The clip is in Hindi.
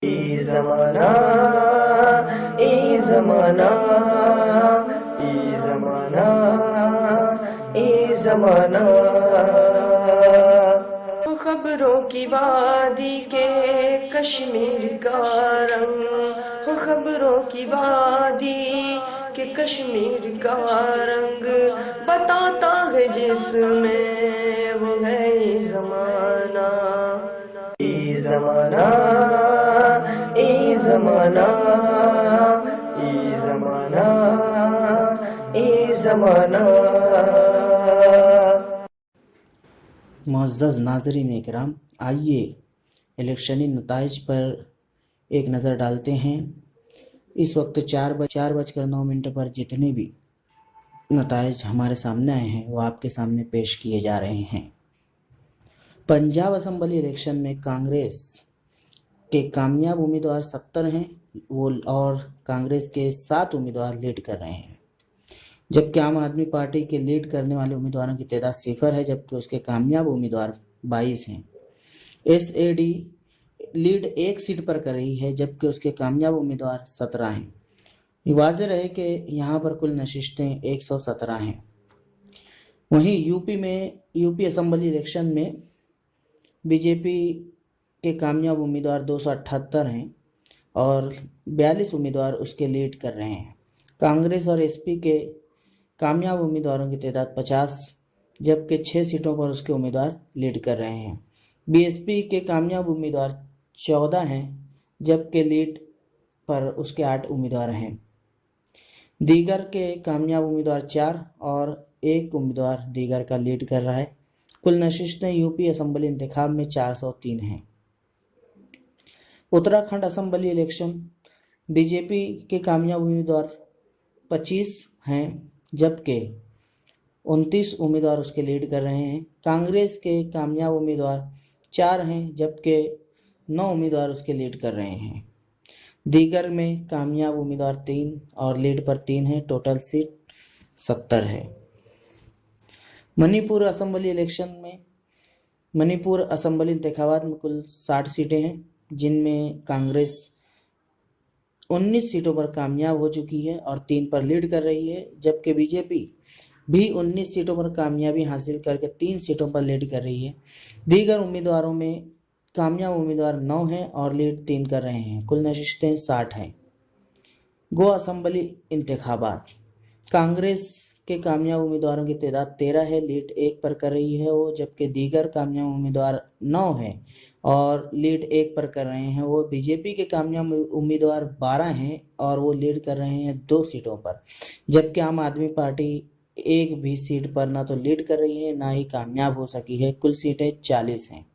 ए ज़माना ए ज़माना ए ज़माना ए ज़माना खबरों की वादी के कश्मीर का रंग हो, खबरों की वादी के कश्मीर का रंग बताता है जिसमें वो है ये ज़माना ए ज़माना ए ज़माना ए ज़माना ए ज़माना। मुअज़्ज़ज़ नाज़रीन इकराम, आइए इलेक्शनी नताइज पर एक नज़र डालते हैं। इस वक्त 4:09 पर जितने भी नताइज हमारे सामने आए हैं वो आपके सामने पेश किए जा रहे हैं। पंजाब असम्बली इलेक्शन में कांग्रेस के कामयाब उम्मीदवार 70 हैं वो, और कांग्रेस के 7 उम्मीदवार लीड कर रहे हैं, जबकि आम आदमी पार्टी के लीड करने वाले उम्मीदवारों की तादाद 0 है, जबकि उसके कामयाब उम्मीदवार 22 हैं। एसएडी लीड 1 सीट पर कर रही है, जबकि उसके कामयाब उम्मीदवार 17 हैं। ये वाज़ेह रहे कि यहाँ पर कुल नशिस्तें 117 हैं। वहीं यूपी असम्बली इलेक्शन में बीजेपी के कामयाब उम्मीदवार 278 हैं और 42 उम्मीदवार उसके लीड कर रहे हैं। कांग्रेस और एसपी के कामयाब उम्मीदवारों की तादाद 50, जबकि 6 सीटों पर उसके उम्मीदवार लीड कर रहे हैं। बीएसपी के कामयाब उम्मीदवार 14 हैं, जबकि लीड पर उसके 8 उम्मीदवार हैं। दीगर के कामयाब उम्मीदवार 4 और 1 उम्मीदवार दीगर का लीड कर रहा है। कुल नशिस्तें यूपी असम्बली इंतखाब में 403 हैं। उत्तराखंड असम्बली इलेक्शन बीजेपी के कामयाब उम्मीदवार 25 हैं, जबकि 29 उम्मीदवार उसके लीड कर रहे हैं। कांग्रेस के कामयाब उम्मीदवार 4 हैं, जबकि 9 उम्मीदवार उसके लीड कर रहे हैं। दीगर में कामयाब उम्मीदवार 3 और लीड पर 3 हैं। टोटल सीट 70 है। मणिपुर असम्बली इलेक्शन में मणिपुर असम्बली इंतखाबात में कुल 60 सीटें हैं, जिनमें कांग्रेस 19 सीटों पर कामयाब हो चुकी है और 3 पर लीड कर रही है, जबकि बीजेपी भी 19 सीटों पर कामयाबी हासिल करके 3 सीटों पर लीड कर रही है। दीगर उम्मीदवारों में कामयाब उम्मीदवार 9 हैं और लीड 3 कर रहे हैं। कुल नशिस्तें 60 हैं। गोवा असम्बली इंतखाबात कांग्रेस के कामयाब उम्मीदवारों की तादाद 13 है, लीड 1 पर कर रही है वो, जबकि दीगर कामयाब उम्मीदवार 9 हैं और लीड 1 पर कर रहे हैं वो। बीजेपी के कामयाब उम्मीदवार 12 हैं और वो लीड कर रहे हैं 2 सीटों पर, जबकि आम आदमी पार्टी एक भी सीट पर ना तो लीड कर रही है ना ही कामयाब हो सकी है। कुल सीटें 40 हैं।